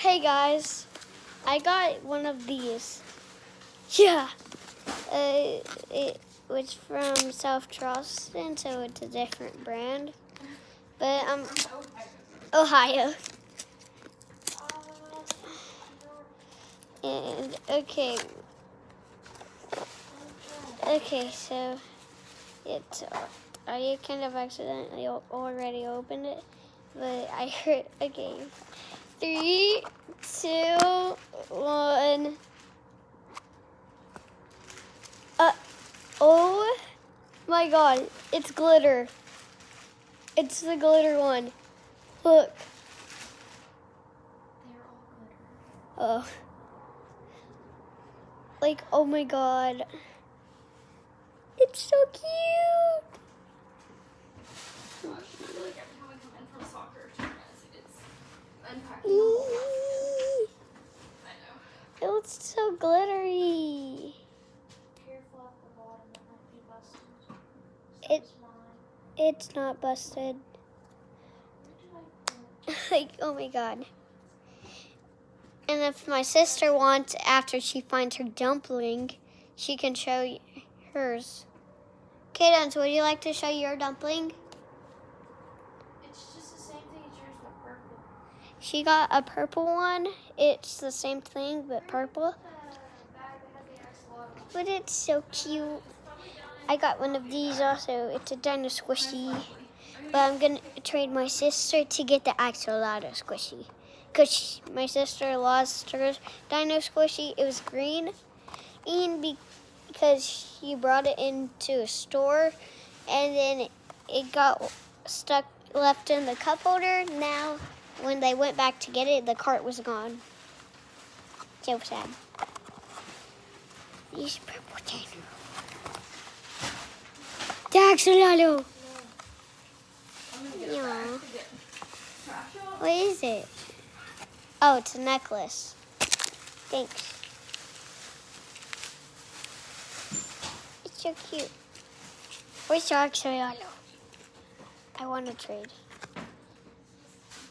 Hey guys, I got one of these. Yeah, it was from South Charleston, so it's a different brand. But Ohio. And okay, so it's I kind of accidentally already opened it, but I heard. Okay, 3, 2, 1. Oh my God! It's glitter. It's the glitter one. Look. They're all glitter. Oh. Like, oh my God. It's so cute. Gosh, I feel like every time I come in from soccer tournaments, it's unpacking the whole basket. I know. It looks so glittery. Careful at the bottom, it might be busted. It's not busted. Where did I put? Like, oh my God. And if my sister wants, after she finds her dumpling, she can show hers. Cadence, would you like to show your dumpling? It's just the same thing as yours, but purple. She got a purple one. It's the same thing, but purple. But it's so cute. I got one of these also. It's a dino squishy. But I'm going to trade my sister to get the axolotl squishy. Because my sister lost her dino squishy. It was green. And because she brought it into a store. And then it got left in the cup holder. Now, when they went back to get it, the cart was gone. So sad. These purple dino. The axolotl. Yeah. What is it? Oh, it's a necklace. Thanks. It's so cute. Where's your axolotl? I want to trade.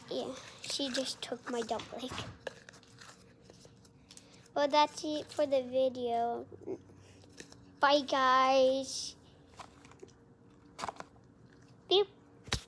Yeah, she just took my dumpling. Well, that's it for the video. Bye, guys.